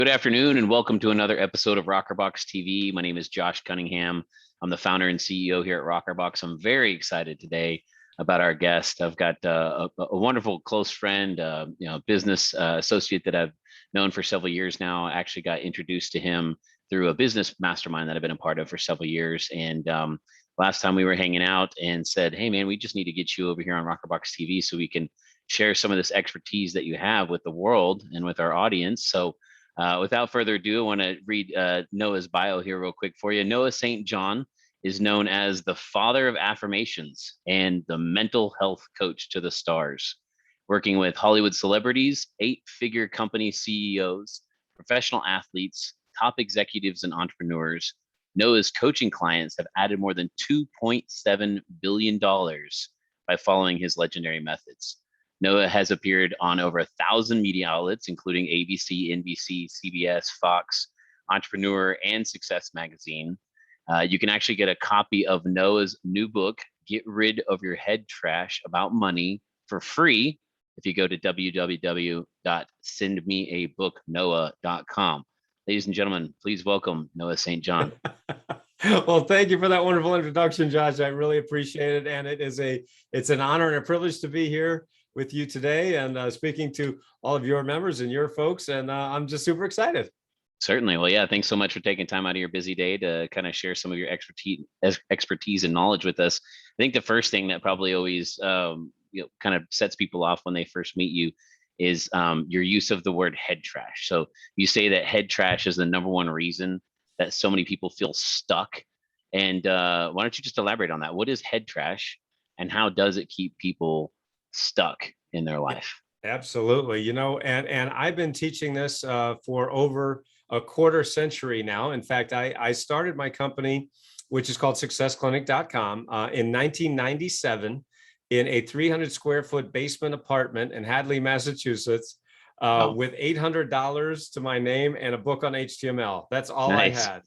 Good afternoon and welcome to another episode of Rockerbox TV. My name is Josh Cunningham. I'm the founder and CEO here at Rockerbox. I'm very excited today about our guest. I've got a wonderful close friend, business associate that I've known for several years now. I actually got introduced to him through a business mastermind that I've been a part of for several years. And last time we were hanging out and said, hey man, we just need to get you over here on Rockerbox TV so we can share some of this expertise that you have with the world and with our audience. So without further ado, I want to read Noah's bio here real quick for you. Noah St. John is known as the father of affirmations and the mental health coach to the stars, working with Hollywood celebrities, 8-figure company CEOs, professional athletes, top executives, and entrepreneurs. Noah's coaching clients have added more than $2.7 billion by following his legendary methods. Noah has appeared on over 1,000 media outlets, including ABC, NBC, CBS, Fox, Entrepreneur, and Success Magazine. You can actually get a copy of Noah's new book, Get Rid of Your Head Trash About Money, for free if you go to www.sendmeabooknoah.com. Ladies and gentlemen, please welcome Noah St. John. Well, thank you for that wonderful introduction, Josh. I really appreciate it. And it's an honor and a privilege to be here with you today and speaking to all of your members and your folks. And I'm just super excited. Certainly. Well, yeah, thanks so much for taking time out of your busy day to kind of share some of your expertise and knowledge with us. I think the first thing that probably always kind of sets people off when they first meet you is your use of the word head trash. So you say that head trash is the number one reason that so many people feel stuck. And why don't you just elaborate on that? What is head trash and how does it keep people stuck in their life? Absolutely. And I've been teaching this for over a quarter century now. In fact, I started my company, which is called successclinic.com, in 1997 in a 300 square foot basement apartment in Hadley, Massachusetts, with $800 to my name and a book on HTML. That's all Nice. I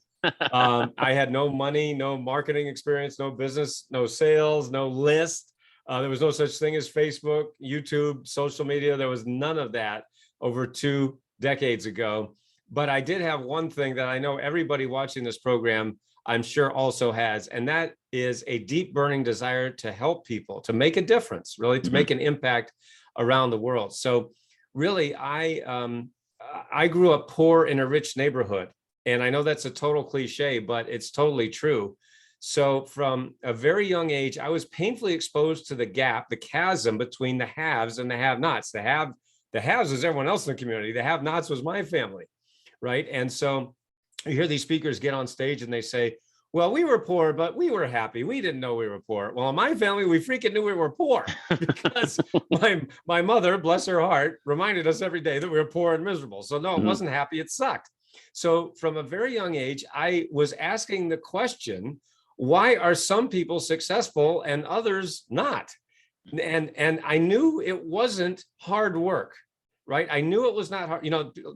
had. I had no money, no marketing experience, no business, no sales, no list. There was no such thing as Facebook, YouTube, social media. There was none of that over 2 decades ago. But I did have one thing that I know everybody watching this program, I'm sure also has, and that is a deep burning desire to help people, to make a difference, really, to make an impact around the world. So really, I grew up poor in a rich neighborhood. And I know that's a total cliche, but it's totally true. So from a very young age, I was painfully exposed to the gap, the chasm between the haves and the have-nots. The haves is everyone else in the community. The have-nots was my family, right? And so you hear these speakers get on stage and they say, well, we were poor, but we were happy. We didn't know we were poor. Well, in my family, we freaking knew we were poor because my mother, bless her heart, reminded us every day that we were poor and miserable. So no, it wasn't happy, it sucked. So from a very young age, I was asking the question, why are some people successful and others not? And I knew it wasn't hard work, right? I knew it was not hard.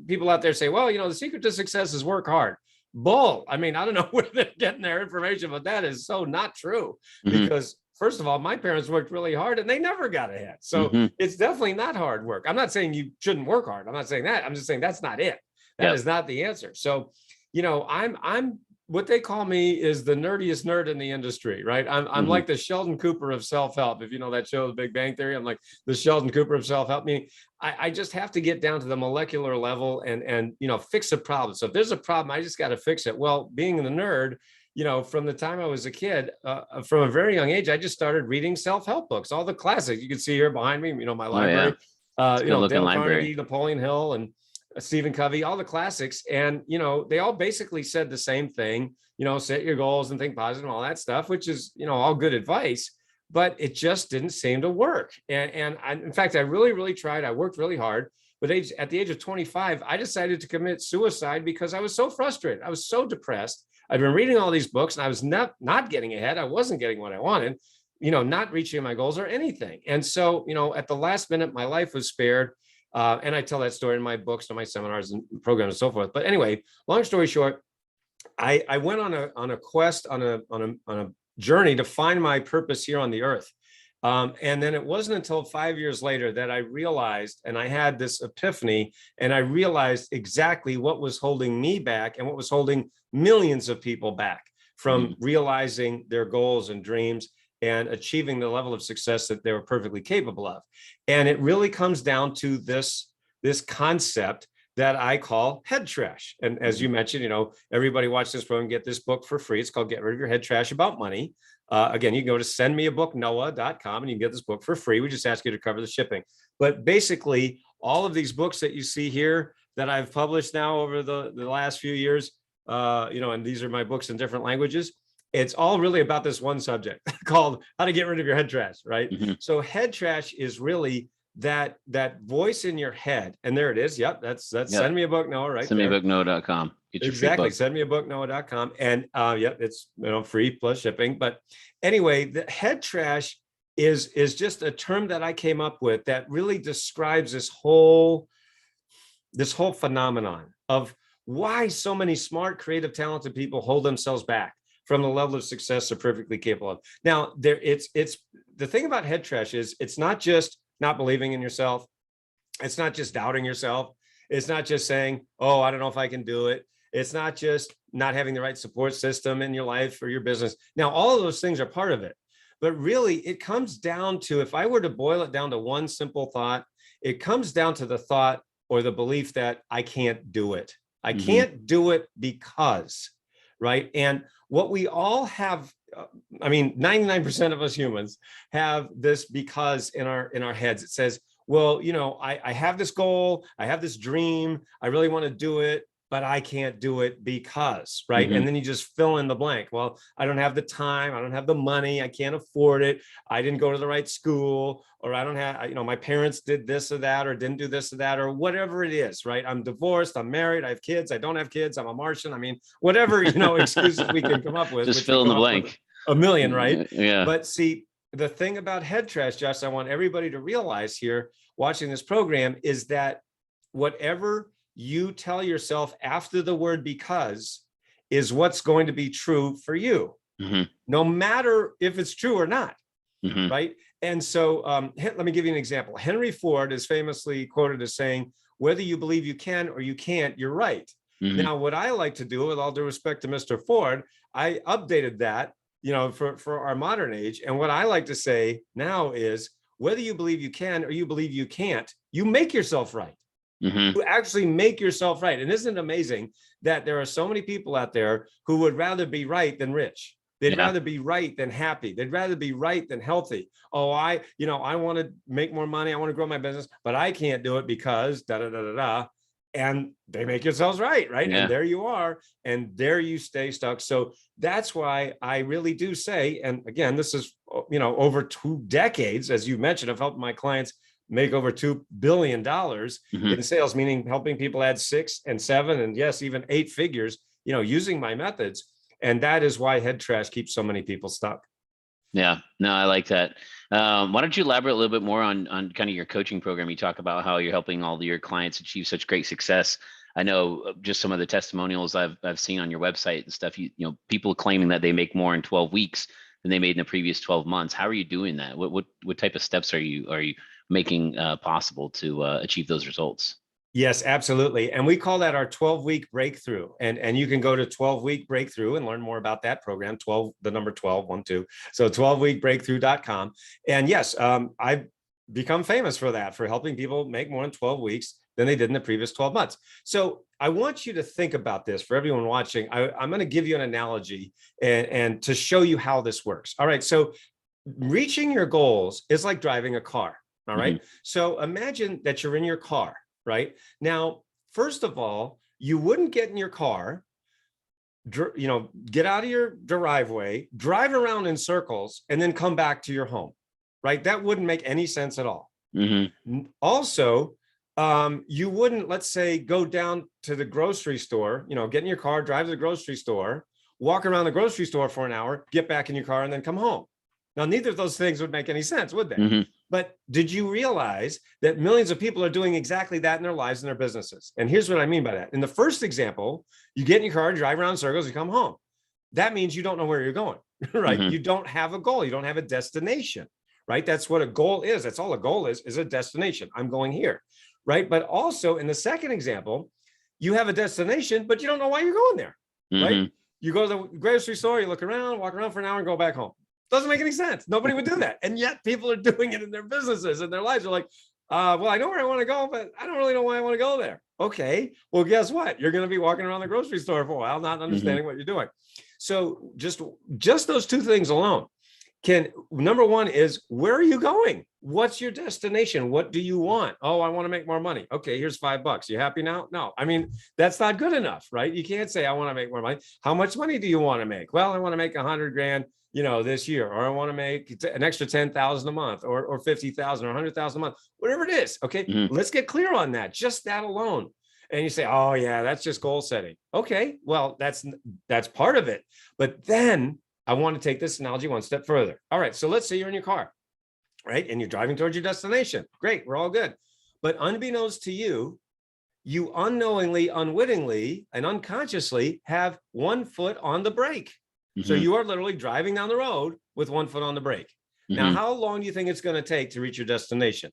People out there say, well, the secret to success is work hard. Bull. I mean, I don't know where they're getting their information, but that is so not true. Because first of all, my parents worked really hard and they never got ahead. So it's definitely not hard work. I'm not saying you shouldn't work hard. I'm not saying that. I'm just saying that's not it. That is not the answer. So, I'm what they call me is the nerdiest nerd in the industry, right? I'm like the Sheldon Cooper of self-help. If you know that show, The Big Bang Theory, I'm like the Sheldon Cooper of self-help. Meaning I just have to get down to the molecular level and fix a problem. So if there's a problem, I just got to fix it. Well, being the nerd, from the time I was a kid, from a very young age, I just started reading self-help books, all the classics. You can see here behind me, my library, Dale Carnegie, Napoleon Hill, and Stephen Covey, all the classics. And, they all basically said the same thing, set your goals and think positive and all that stuff, which is, all good advice, but it just didn't seem to work. And in fact, I really, really tried. I worked really hard, but at the age of 25, I decided to commit suicide because I was so frustrated. I was so depressed. I'd been reading all these books and I was not getting ahead. I wasn't getting what I wanted, not reaching my goals or anything. And so, at the last minute, my life was spared. And I tell that story in my books and my seminars and programs and so forth. But anyway, long story short, I went on a quest, on a journey to find my purpose here on the earth. And then it wasn't until 5 years later that I realized, and I had this epiphany, and I realized exactly what was holding me back and what was holding millions of people back from realizing their goals and dreams and achieving the level of success that they were perfectly capable of. And it really comes down to this concept that I call head trash. And as you mentioned, everybody watch this program, get this book for free. It's called Get Rid of Your Head Trash About Money. Again, you can go to sendmeabooknoah.com and you can get this book for free. We just ask you to cover the shipping. But basically, all of these books that you see here that I've published now over the last few years, and these are my books in different languages, it's all really about this one subject called how to get rid of your head trash, right? So head trash is really that voice in your head. And there it is. Yep, that's Send Me a Book, Noah, right? Sendmeabooknoah.com. Get your exactly. free book. Sendmeabooknoah.com. And it's free plus shipping. But anyway, the head trash is just a term that I came up with that really describes this whole phenomenon of why so many smart, creative, talented people hold themselves back from the level of success they're perfectly capable of. Now, it's the thing about head trash is it's not just not believing in yourself. It's not just doubting yourself. It's not just saying, oh, I don't know if I can do it. It's not just not having the right support system in your life or your business. Now, all of those things are part of it. But really, it comes down to, if I were to boil it down to one simple thought, it comes down to the thought or the belief that I can't do it. I can't do it because, right? And what we all have, 99% of us humans have this because in our heads. It says, well, I have this goal, I have this dream, I really want to do it, but I can't do it because, right? And then you just fill in the blank. Well, I don't have the time, I don't have the money, I can't afford it, I didn't go to the right school, or I don't have, my parents did this or that, or didn't do this or that, or whatever it is, right? I'm divorced, I'm married, I have kids, I don't have kids, I'm a Martian. Whatever, excuses we can come up with. Just fill in the blank. A million, right? Yeah. But see, the thing about head trash, Josh, I want everybody to realize here watching this program is that whatever you tell yourself after the word because is what's going to be true for you, no matter if it's true or not, right? And so let me give you an example. Henry Ford is famously quoted as saying, whether you believe you can or you can't, you're right. Now, what I like to do, with all due respect to Mr. Ford, I updated that, for our modern age. And what I like to say now is, whether you believe you can or you believe you can't, you make yourself right. You actually make yourself right. And isn't it amazing that there are so many people out there who would rather be right than rich? They'd rather be right than happy. They'd rather be right than healthy. Oh, I want to make more money. I want to grow my business, but I can't do it because da da da da da. And they make yourselves right? Yeah. And there you are, and there you stay stuck. So that's why I really do say, and again, this is, over 2 decades, as you mentioned, I've helped my clients make over $2 billion in sales, meaning helping people add 6 and 7 and yes, even 8 figures, using my methods. And that is why head trash keeps so many people stuck. Yeah, no, I like that. Why don't you elaborate a little bit more on kind of your coaching program? You talk about how you're helping all of your clients achieve such great success. I know just some of the testimonials I've seen on your website and stuff, people claiming that they make more in 12 weeks than they made in the previous 12 months. How are you doing that? What type of steps are you making possible to achieve those results? Yes, absolutely. And we call that our 12-week breakthrough. And you can go to 12-week breakthrough and learn more about that program, 12, the number 12, 1, 2. So 12weekbreakthrough.com. And yes, I've become famous for that, for helping people make more in 12 weeks than they did in the previous 12 months. So I want you to think about this for everyone watching. I'm going to give you an analogy and to show you how this works. All right. So reaching your goals is like driving a car. All right. So imagine that you're in your car. Right now, first of all, you wouldn't get in your car, get out of your driveway, drive around in circles, and then come back to your home, right? That wouldn't make any sense at all. Also, you wouldn't, let's say, go down to the grocery store, get in your car, drive to the grocery store, walk around the grocery store for an hour, get back in your car, and then come home. Now, neither of those things would make any sense, would they? But did you realize that millions of people are doing exactly that in their lives and their businesses? And here's what I mean by that. In the first example, you get in your car, drive around in circles, you come home. That means you don't know where you're going, right? You don't have a goal. You don't have a destination, right? That's what a goal is. That's all a goal is a destination. I'm going here, right? But also in the second example, you have a destination, but you don't know why you're going there, right? You go to the grocery store, you look around, walk around for an hour and go back home. Doesn't make any sense. Nobody would do that. And yet people are doing it in their businesses and their lives. Are like, well, I know where I want to go, but I don't really know why I want to go there. Okay, well, guess what? You're going to be walking around the grocery store for a while, not understanding what you're doing. So just those two things alone number one is, where are you going? What's your destination? What do you want? Oh, I want to make more money. Okay, here's $5. You happy now? No, I mean, that's not good enough, right? You can't say, I want to make more money. How much money do you want to make? Well, I want to make 100 grand, this year, or I want to make an extra 10,000 a month, or 50,000 or 100,000 a month, whatever it is. Okay, let's get clear on that, just that alone. And you say, oh yeah, that's just goal setting. Okay, well, that's part of it. But then I want to take this analogy one step further. All right, so let's say you're in your car, right? And you're driving towards your destination. Great, we're all good. But unbeknownst to you, you unknowingly, unwittingly, and unconsciously have one foot on the brake. So you are literally driving down the road with one foot on the brake. Now, how long do you think it's going to take to reach your destination?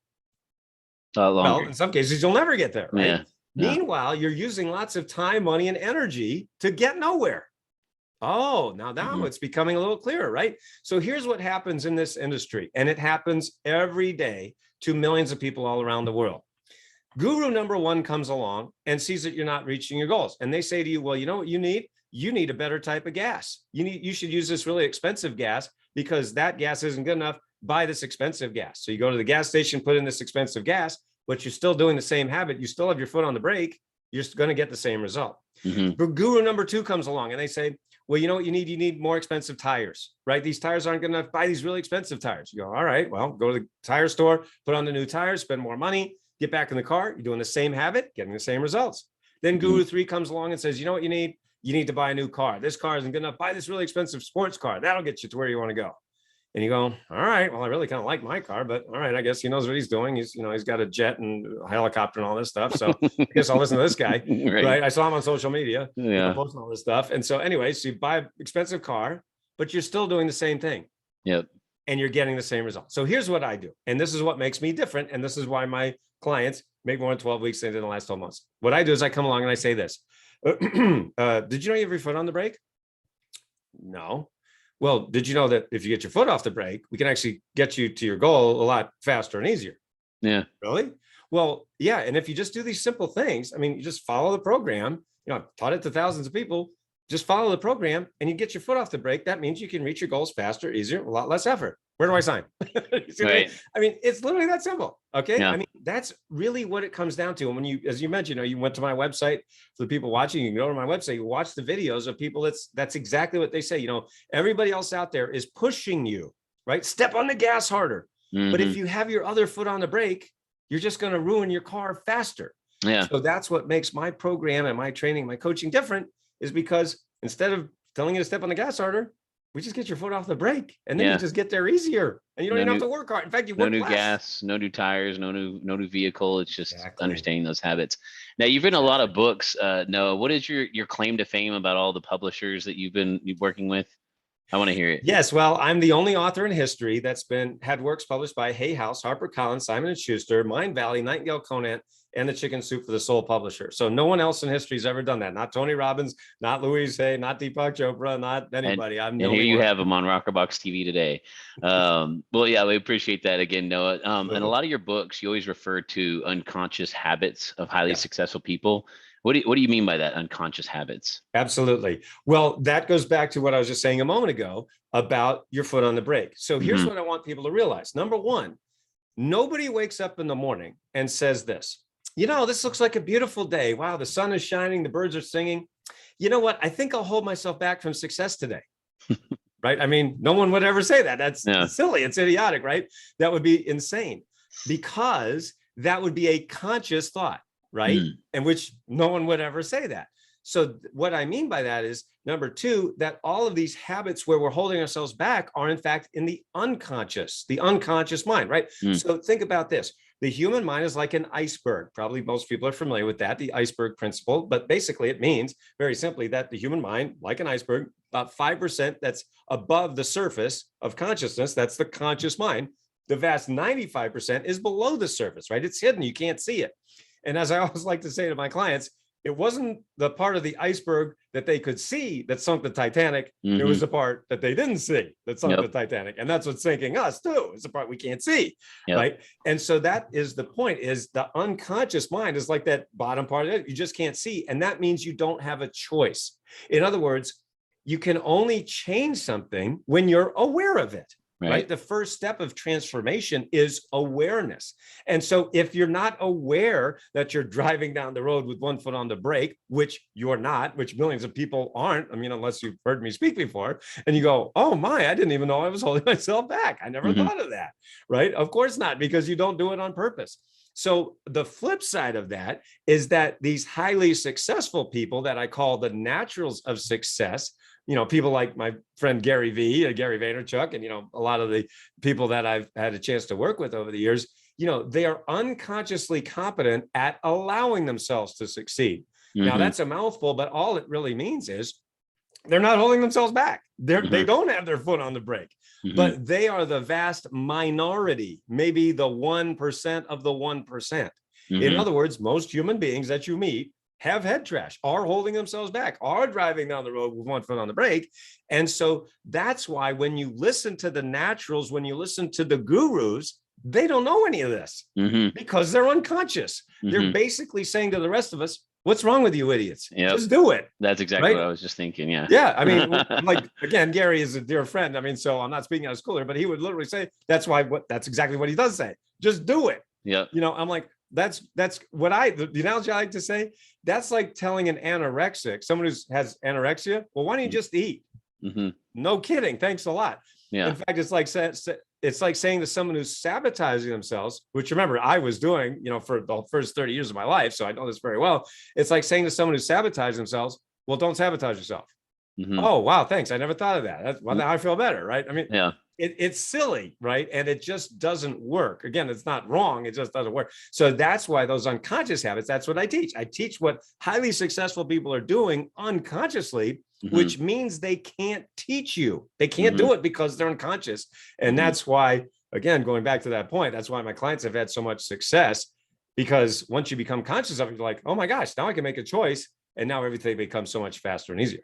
Well, in some cases, you'll never get there, right? Meanwhile, you're using lots of time, money, and energy to get nowhere. Oh, now it's becoming a little clearer, right? So here's what happens in this industry, and it happens every day to millions of people all around the world. Guru number one comes along and sees that you're not reaching your goals. And they say to you, well, you know what you need? You need a better type of gas. You should use this really expensive gas, because that gas isn't good enough. Buy this expensive gas. So you go to the gas station, put in this expensive gas, but you're still doing the same habit. You still have your foot on the brake. You're going to get the same result. But guru number two comes along and they say, well, you know what you need? You need more expensive tires, right? These tires aren't good enough. Buy these really expensive tires. You go, all right, well, go to the tire store, put on the new tires, spend more money, get back in the car. You're doing the same habit, getting the same results. Then guru three comes along and says, you know what you need? You need to buy a new car. This car isn't good enough. Buy this really expensive sports car. That'll get you to where you want to go. And you go, all right, well, I really kind of like my car, but all right, I guess he knows what he's doing. He's got a jet and a helicopter and all this stuff. So I guess I'll listen to this guy, right? I saw him on social media, posting all this stuff. And so anyway, so you buy an expensive car, but you're still doing the same thing. Yep. And you're getting the same result. So here's what I do. And this is what makes me different. And this is why my clients make more than 12 weeks than they did in the last 12 months. What I do is I come along and I say this. Did you know you have your foot on the brake? No. Well, did you know that if you get your foot off the brake, we can actually get you to your goal a lot faster and easier? Yeah. Really? Well, yeah. And if you just do these simple things, I mean, you just follow the program, I've taught it to thousands of people, just follow the program and you get your foot off the brake. That means you can reach your goals faster, easier, a lot less effort. Where do I sign? Right. I mean, it's literally that simple. Okay. Yeah. I mean, that's really what it comes down to. And when you, as you mentioned, you went to my website. For the people watching, you can go to my website, you watch the videos of people. That's exactly what they say. Everybody else out there is pushing you, right? Step on the gas harder. But if you have your other foot on the brake, you're just going to ruin your car faster. Yeah. So that's what makes my program and my training, my coaching different, is because instead of telling you to step on the gas harder, we just get your foot off the brake, and then you just get there easier, and you don't even have to work hard. In fact, you work less. No new gas, no new tires, no new vehicle. It's just understanding those habits. Now, you've written a lot of books, Noah. What is your claim to fame about all the publishers that you've been working with? I want to hear it. Yes, well, I'm the only author in history that's had works published by Hay House, HarperCollins, Simon & Schuster, Mind Valley, Nightingale Conant, and the Chicken Soup for the Soul publisher. So no one else in history has ever done that. Not Tony Robbins, not Louise Hay, not Deepak Chopra, not anybody. And here you have him on Rockerbox TV today. Well, yeah, we appreciate that again, Noah. And a lot of your books, you always refer to unconscious habits of highly successful people. What do you mean by that, unconscious habits? Absolutely. Well, that goes back to what I was just saying a moment ago about your foot on the brake. So here's what I want people to realize. Number one, nobody wakes up in the morning and says this, this looks like a beautiful day. Wow, the sun is shining, the birds are singing. You know what? I think I'll hold myself back from success today. Right? I mean, no one would ever say that. That's silly. It's idiotic, right? That would be insane, because that would be a conscious thought, right? And which no one would ever say that. So what I mean by that is, number two, that all of these habits where we're holding ourselves back are in fact in the unconscious mind, right? So think about this. The human mind is like an iceberg. Probably most people are familiar with that, the iceberg principle. But basically it means very simply that the human mind, like an iceberg, about 5% that's above the surface of consciousness, that's the conscious mind, The vast 95% is below the surface, right? It's hidden. You can't see it. And as I always like to say to my clients, it wasn't the part of the iceberg that they could see that sunk the Titanic. It was the part that they didn't see that sunk the Titanic. And that's what's sinking us too. It's the part we can't see, right? And so that is the point, is the unconscious mind is like that bottom part of it. You just can't see. And that means you don't have a choice. In other words, you can only change something when you're aware of it. Right. The first step of transformation is awareness. And so if you're not aware that you're driving down the road with one foot on the brake, which you're not, which millions of people aren't, I mean, unless you've heard me speak before, and you go, oh my, I didn't even know I was holding myself back. I never thought of that. Right. Of course not, because you don't do it on purpose. So the flip side of that is that these highly successful people that I call the naturals of success, people like my friend Gary Vaynerchuk, and, a lot of the people that I've had a chance to work with over the years, they are unconsciously competent at allowing themselves to succeed. Now that's a mouthful, but all it really means is they're not holding themselves back. They don't have their foot on the brake, but they are the vast minority, maybe the 1% of the 1%. In other words, most human beings that you meet have head trash, are holding themselves back, are driving down the road with one foot on the brake. And so that's why when you listen to the naturals, when you listen to the gurus, they don't know any of this because they're unconscious. They're basically saying to the rest of us, what's wrong with you idiots? Just do it. That's exactly what I was just thinking. Yeah. Yeah. I mean, like, again, Gary is a dear friend. I mean, so I'm not speaking out of school here, but he would literally say, that's exactly what he does say. Just do it. Yeah. I'm like, that's what the analogy I like to say, that's like telling an anorexic, someone who has anorexia, well, why don't you just eat? No kidding. Thanks a lot. Yeah. In fact, it's like saying to someone who's sabotaging themselves, which remember I was doing, for the first 30 years of my life. So I know this very well. It's like saying to someone who sabotaged themselves, well, don't sabotage yourself. Oh, wow. Thanks. I never thought of that. That's now I feel better. Right. I mean, it's silly, right? And it just doesn't work. Again, it's not wrong. It just doesn't work. So that's why those unconscious habits, that's what I teach. I teach what highly successful people are doing unconsciously, which means they can't teach you. They can't do it because they're unconscious. And that's why, again, going back to that point, that's why my clients have had so much success, because once you become conscious of it, you're like, oh my gosh, now I can make a choice. And now everything becomes so much faster and easier.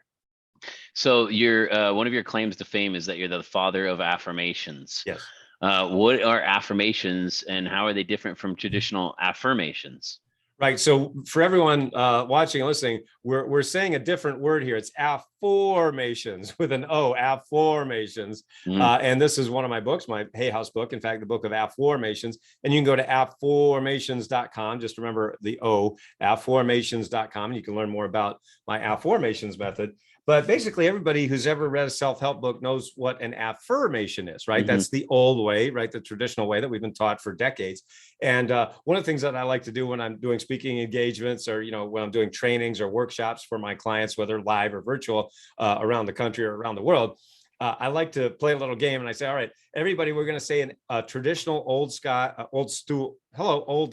So you're one of your claims to fame is that you're the father of affirmations. Yes. What are affirmations and how are they different from traditional affirmations? Right. So for everyone watching and listening, we're saying a different word here. It's affirmations with an O, affirmations. And this is one of my books, my Hay House book. In fact, the book of affirmations. And you can go to affirmations.com. Just remember the O, affirmations.com. And you can learn more about my affirmations method. But basically, everybody who's ever read a self-help book knows what an affirmation is, right? That's the old way, right? The traditional way that we've been taught for decades. And one of the things that I like to do when I'm doing speaking engagements or, when I'm doing trainings or workshops for my clients, whether live or virtual around the country or around the world, I like to play a little game. And I say, all right, everybody, we're going to say a traditional old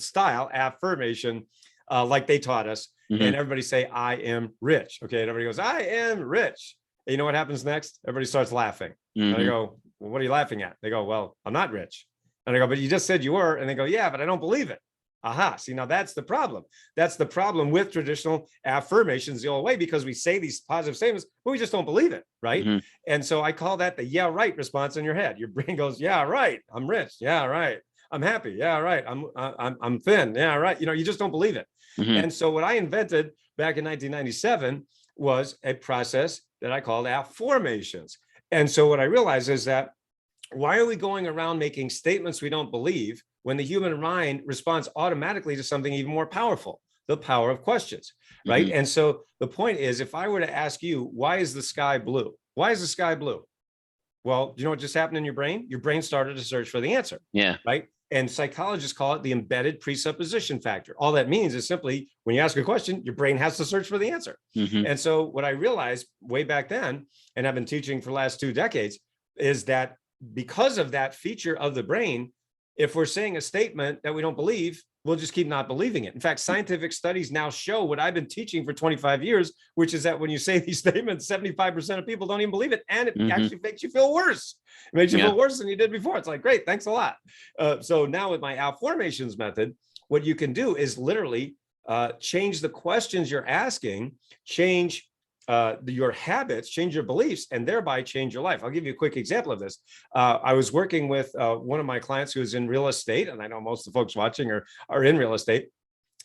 style affirmation like they taught us. And everybody say, I am rich. Okay. And everybody goes, I am rich. And you know what happens next? Everybody starts laughing. And I go, well, what are you laughing at? They go, well, I'm not rich. And I go, but you just said you were. And they go, yeah, but I don't believe it. Aha. See, now that's the problem. That's the problem with traditional affirmations the old way, because we say these positive statements, but we just don't believe it. Right. And so I call that the yeah, right response in your head. Your brain goes, yeah, right. I'm rich. Yeah, right. I'm happy. Yeah, right. I'm thin. Yeah, right. You just don't believe it. And so what I invented back in 1997 was a process that I called affirmations. And so what I realized is that why are we going around making statements we don't believe when the human mind responds automatically to something even more powerful, the power of questions, right? And so the point is, if I were to ask you, why is the sky blue? Why is the sky blue? Well, you know what just happened in your brain? Your brain started to search for the answer. Yeah. Right. And psychologists call it the embedded presupposition factor. All that means is simply when you ask a question, your brain has to search for the answer. And so what I realized way back then, and I've been teaching for the last 2 decades, is that because of that feature of the brain, if we're saying a statement that we don't believe, we'll just keep not believing it. In fact, scientific studies now show what I've been teaching for 25 years, which is that when you say these statements, 75% of people don't even believe it. And it actually makes you feel worse. It makes you feel worse than you did before. It's like, great, thanks a lot. So now with my Affirmations method, what you can do is literally change the questions you're asking, change your habits, change your beliefs, and thereby change your life. I'll give you a quick example of this. I was working with one of my clients who is in real estate, and I know most of the folks watching are in real estate.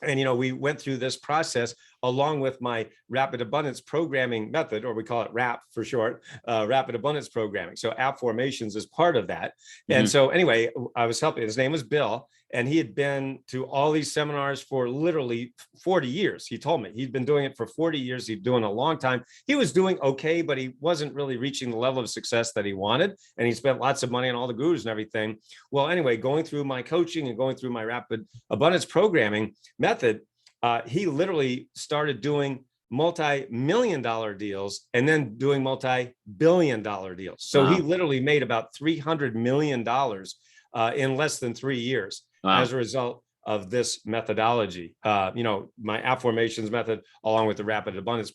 And, we went through this process along with my rapid abundance programming method, or we call it RAP for short, rapid abundance programming. So Affirmations is part of that. And so anyway, I was helping, his name was Bill, and he had been to all these seminars for literally 40 years. He told me he'd been doing it for 40 years. He'd been doing a long time. He was doing okay, but he wasn't really reaching the level of success that he wanted. And he spent lots of money on all the gurus and everything. Well, anyway, going through my coaching and going through my rapid abundance programming method, he literally started doing multi-million-dollar deals and then doing multi-billion-dollar deals. So he literally made about $300 million in less than 3 years as a result of this methodology, my Affirmations method, along with the rapid abundance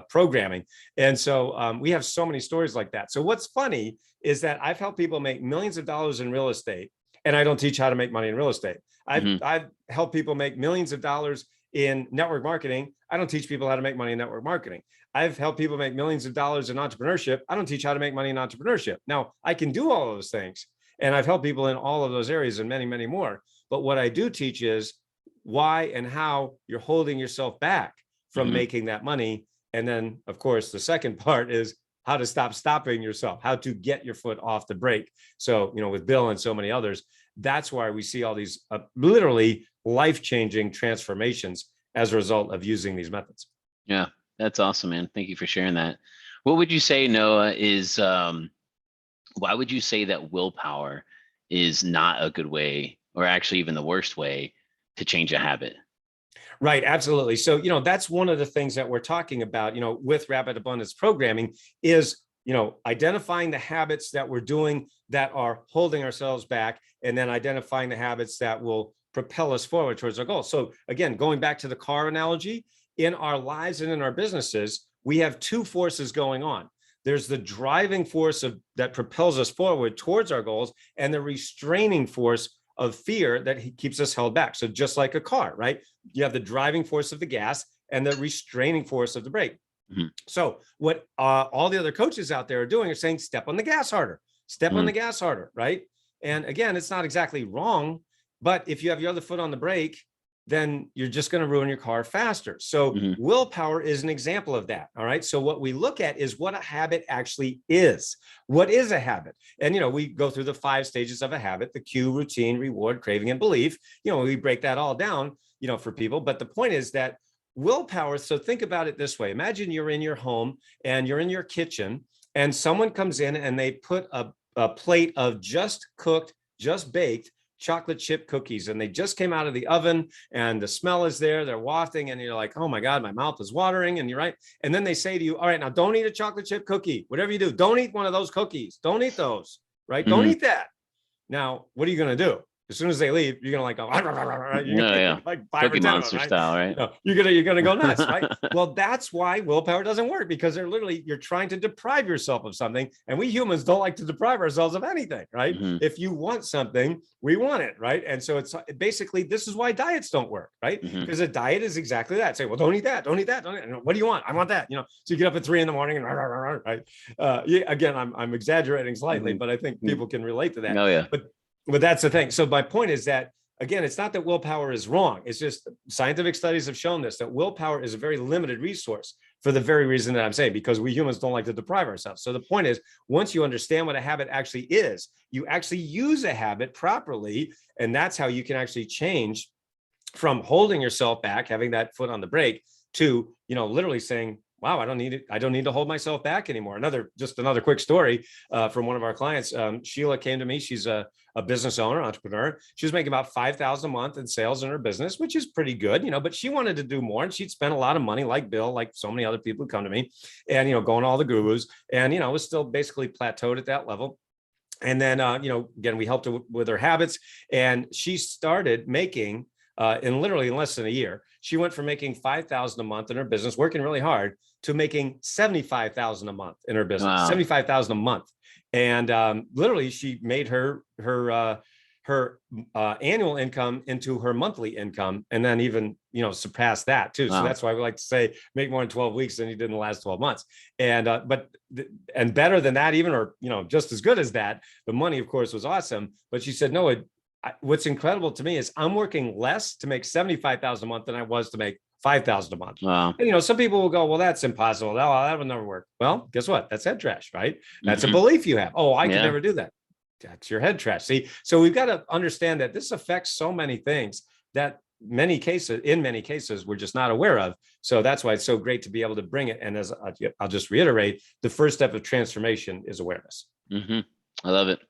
programming. And so we have so many stories like that. So what's funny is that I've helped people make millions of dollars in real estate, and I don't teach how to make money in real estate. I've helped people make millions of dollars in network marketing. I don't teach people how to make money in network marketing. I've helped people make millions of dollars in entrepreneurship. I don't teach how to make money in entrepreneurship. Now, I can do all of those things, and I've helped people in all of those areas and many, many more. But what I do teach is why and how you're holding yourself back from making that money. And then, of course, the second part is how to stop stopping yourself, how to get your foot off the brake. So, with Bill and so many others, that's why we see all these literally life-changing transformations as a result of using these methods. Yeah, that's awesome, man. Thank you for sharing that. What would you say, Noah, is why would you say that willpower is not a good way, or actually even the worst way, to change a habit? Right, absolutely. So, that's one of the things that we're talking about, with rapid abundance programming is, identifying the habits that we're doing that are holding ourselves back, and then identifying the habits that will propel us forward towards our goals. So again, going back to the car analogy, in our lives and in our businesses, we have two forces going on. There's the driving force that propels us forward towards our goals, and the restraining force of fear that keeps us held back. So just like a car, right? You have the driving force of the gas and the restraining force of the brake. So what all the other coaches out there are doing are saying, step on the gas harder, step on the gas harder, right? And again, it's not exactly wrong, but if you have your other foot on the brake, then you're just going to ruin your car faster. So willpower is an example of that. All right. So what we look at is what a habit actually is. What is a habit? And, we go through the 5 stages of a habit: the cue, routine, reward, craving, and belief. We break that all down, for people. But the point is that willpower. So think about it this way. Imagine you're in your home and you're in your kitchen, and someone comes in and they put a plate of just cooked, just baked chocolate chip cookies, and they just came out of the oven, and the smell is there, they're wafting, and you're like, oh my God, my mouth is watering, and you're right. And then they say to you, all right, now don't eat a chocolate chip cookie. Whatever you do, don't eat one of those cookies. Don't eat those, right? Don't eat that. Now, what are you going to do? As soon as they leave, you're going to like, like 5 Cookie or 10 Monster of them, right? style, right? You're gonna go nuts, right? Well, that's why willpower doesn't work, because you're trying to deprive yourself of something, and we humans don't like to deprive ourselves of anything, right? If you want something, we want it, right? And so it's basically, this is why diets don't work, right? Because a diet is exactly that. Say, well, don't eat that, don't eat that, don't eat that. What do you want? I want that. So you get up at 3 a.m. and right? Again, I'm exaggerating slightly, but I think people can relate to that. Oh yeah. But that's the thing. So my point is that, again, it's not that willpower is wrong. It's just scientific studies have shown this, that willpower is a very limited resource for the very reason that I'm saying, because we humans don't like to deprive ourselves. So the point is, once you understand what a habit actually is, you actually use a habit properly. And that's how you can actually change from holding yourself back, having that foot on the brake, to, literally saying, wow, I don't need it. I don't need to hold myself back anymore. Another quick story from one of our clients. Sheila came to me. She's a business owner, entrepreneur. She was making about $5,000 a month in sales in her business, which is pretty good, but she wanted to do more, and she'd spent a lot of money, like Bill, like so many other people who come to me, and, going to all the gurus, and, was still basically plateaued at that level. And then, again, we helped her with her habits, and she started making in literally in less than a year. She went from making $5,000 a month in her business, working really hard, to making $75,000 a month in her business, Wow. $75,000 a month. And literally she made her annual income into her monthly income, and then even, surpass that too. Wow. So that's why we like to say make more in 12 weeks than you did in the last 12 months. And and better than that even, or just as good as that. The money, of course, was awesome. But she said, no, what's incredible to me is I'm working less to make 75,000 a month than I was to make 5,000 a month. Wow. And, some people will go, well, that's impossible. That will never work. Well, guess what? That's head trash, right? That's a belief you have. Oh, I can never do that. That's your head trash. See, so we've got to understand that this affects so many things that in many cases, we're just not aware of. So that's why it's so great to be able to bring it. And as I'll just reiterate, the first step of transformation is awareness. I love it.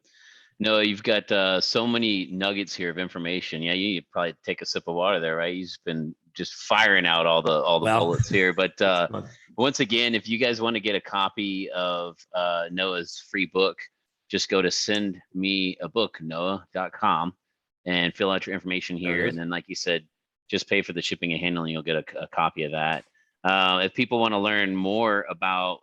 No, you've got so many nuggets here of information. Yeah, you need to probably take a sip of water there, right? You've been just firing out all the bullets here. But once again, if you guys want to get a copy of Noah's free book, just go to sendmeabook.noah.com and fill out your information here. And then, like you said, just pay for the shipping and handling. You'll get a copy of that. If people want to learn more about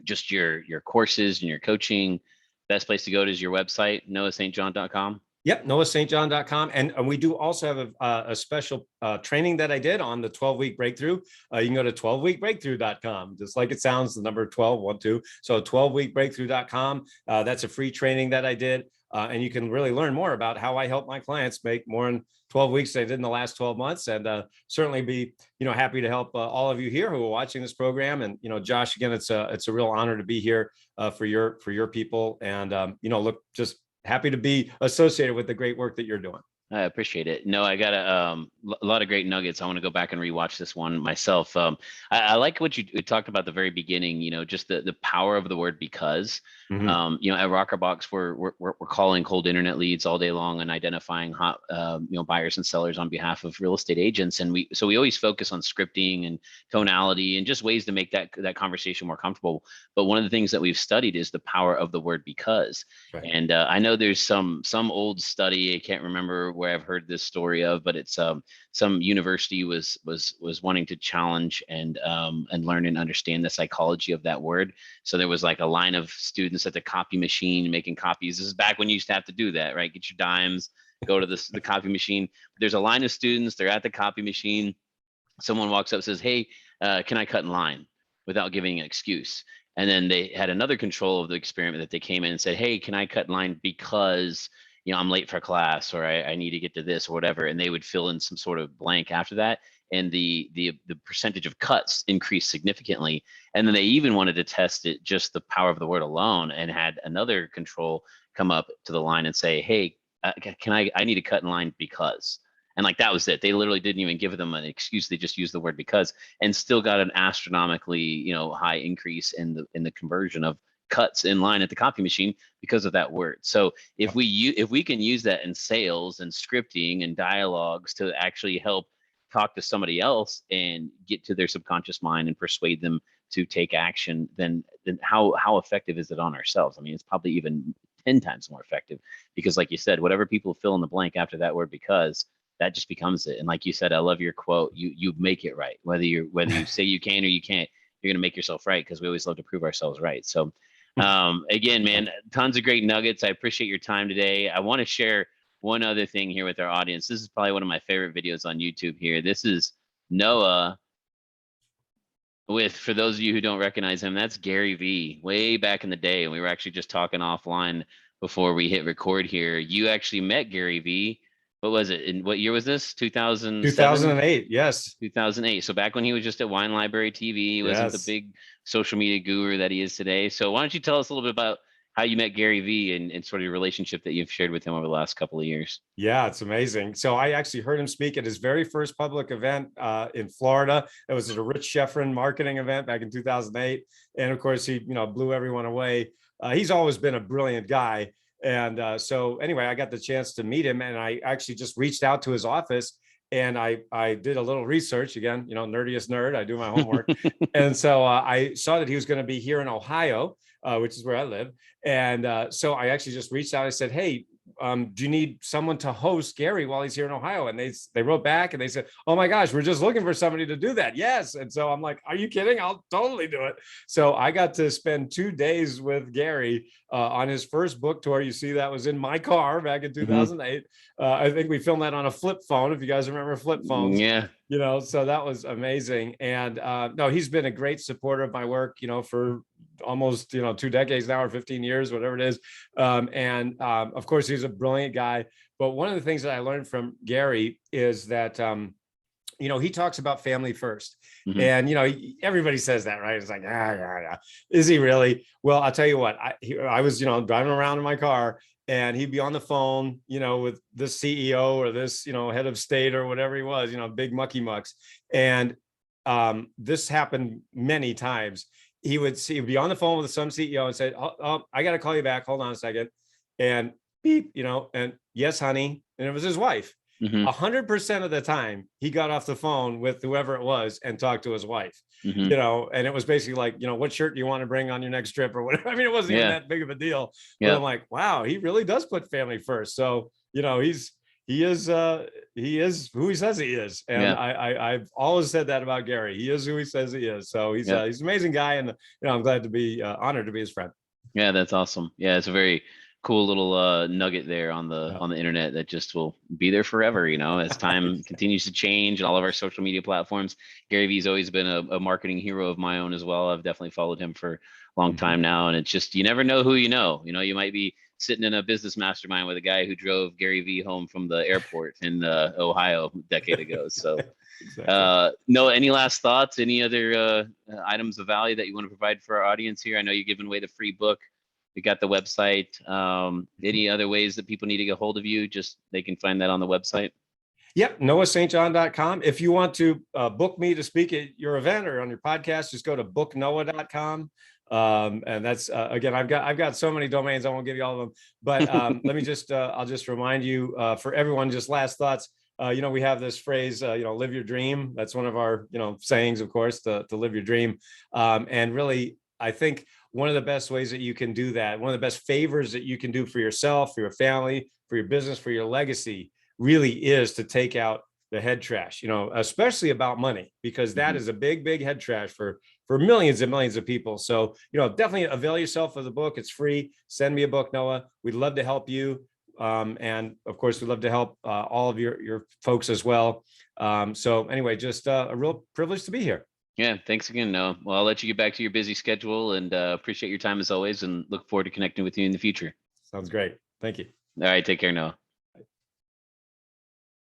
just your courses and your coaching, best place to go to is your website, noahstjohn.com. Yep, noahstjohn.com. And we do also have a special training that I did on the 12-week breakthrough. You can go to 12weekbreakthrough.com, just like it sounds, the number 12, 1, 2. So 12weekbreakthrough.com. That's a free training that I did. And you can really learn more about how I help my clients make more in 12 weeks than I did in the last 12 months. And certainly be, happy to help all of you here who are watching this program. And, Josh, again, it's a real honor to be here for your people. And, look, just happy to be associated with the great work that you're doing. I appreciate it. No, I got a lot of great nuggets. I want to go back and rewatch this one myself. I like what you talked about at the very beginning, just the power of the word because. At Rockerbox, we're calling cold internet leads all day long and identifying hot, buyers and sellers on behalf of real estate agents. And we always focus on scripting and tonality and just ways to make that conversation more comfortable. But one of the things that we've studied is the power of the word because. Right. And I know there's some old study, I can't remember where I've heard this story of, but it's some university was wanting to challenge and learn and understand the psychology of that word. So there was like a line of students at the copy machine making copies. This is back when you used to have to do that, right? Get your dimes, go to the copy machine. There's a line of students, they're at the copy machine. Someone walks up and says, hey, can I cut in line, without giving an excuse? And then they had another control of the experiment that they came in and said, hey, can I cut in line because I'm late for class, or I need to get to this or whatever. And they would fill in some sort of blank after that. And the percentage of cuts increased significantly. And then they even wanted to test it, just the power of the word alone, and had another control come up to the line and say, hey, I need to cut in line because. And like, that was it. They literally didn't even give them an excuse. They just used the word because, and still got an astronomically, high increase in the conversion of cuts in line at the copy machine because of that word. So if we can use that in sales and scripting and dialogues to actually help talk to somebody else and get to their subconscious mind and persuade them to take action, then how effective is it on ourselves? I mean, it's probably even 10 times more effective, because like you said, whatever people fill in the blank after that word because, that just becomes it. And like you said, I love your quote, you make it right. Whether you say you can or you can't, you're going to make yourself right, because we always love to prove ourselves right. So again, man, tons of great nuggets. I appreciate your time today. I want to share one other thing here with our audience. This is probably one of my favorite videos on YouTube here. This is Noah with, for those of you who don't recognize him, that's Gary Vee, way back in the day. And we were actually just talking offline before we hit record here. You actually met Gary Vee. What was it? In what year was this? 2008. Yes. 2008. So back when he was just at Wine Library TV, he wasn't the big social media guru that he is today. So why don't you tell us a little bit about how you met Gary Vee and sort of your relationship that you've shared with him over the last couple of years? Yeah, it's amazing. So I actually heard him speak at his very first public event in Florida. It was at a Rich Schefren marketing event back in 2008. And of course, he blew everyone away. He's always been a brilliant guy. And so anyway, I got the chance to meet him, and I actually just reached out to his office, and I did a little research. Again, nerdiest nerd, I do my homework. And so I saw that he was going to be here in Ohio, which is where I live. And so I actually just reached out. I said, hey, do you need someone to host Gary while he's here in Ohio? And they wrote back and they said, oh my gosh, we're just looking for somebody to do that. Yes. And so I'm like, are you kidding? I'll totally do it. So I got to spend 2 days with Gary on his first book tour. You see, that was in my car back in 2008. I think we filmed that on a flip phone, if you guys remember flip phones. Yeah. So that was amazing. And no, he's been a great supporter of my work, for almost, 2 decades now, or 15 years, whatever it is. Of course, he's a brilliant guy. But one of the things that I learned from Gary is that, he talks about family first. And, everybody says that, right? It's like, yeah. Is he really? Well, I'll tell you what, I was, driving around in my car, and he'd be on the phone, with this CEO or this, head of state or whatever he was, big mucky mucks. And this happened many times. He'd be on the phone with some CEO and say, oh, I got to call you back. Hold on a second. And beep, and yes, honey. And it was his wife. 100% of the time he got off the phone with whoever it was and talked to his wife, and it was basically like, what shirt do you want to bring on your next trip or whatever. I mean, it wasn't even that big of a deal, but I'm like, wow, he really does put family first. So, he is who he says he is. And I've always said that about Gary. He is who he says he is. So he's an amazing guy. And, I'm glad to be honored to be his friend. Yeah, that's awesome. Yeah, it's a very cool little nugget there on the internet that just will be there forever, as time continues to change and all of our social media platforms. Gary Vee's always been a marketing hero of my own as well. I've definitely followed him for a long time now. And it's just, you never know who you might be sitting in a business mastermind with a guy who drove Gary Vee home from the airport in Ohio a decade ago. So exactly. No, any last thoughts, any other items of value that you want to provide for our audience here? I know you're giving away the free book. We got the website. Any other ways that people need to get hold of you? Just they can find that on the website. Yep, noahstjohn.com. If you want to book me to speak at your event or on your podcast, just go to booknoah.com. And that's again, I've got so many domains, I won't give you all of them. But let me just I'll just remind you for everyone, just last thoughts. We have this phrase, live your dream. That's one of our sayings, of course, to live your dream. And really, I think one of the best ways that you can do that, one of the best favors that you can do for yourself, for your family, for your business, for your legacy, really is to take out the head trash, especially about money, because that is a big, big head trash for millions and millions of people. So, definitely avail yourself of the book. It's free. Send me a book, Noah. We'd love to help you. And of course, we'd love to help all of your folks as well. So anyway, just a real privilege to be here. Yeah, thanks again, Noah. Well, I'll let you get back to your busy schedule, and appreciate your time as always, and look forward to connecting with you in the future. Sounds great. Thank you. All right, take care, Noah.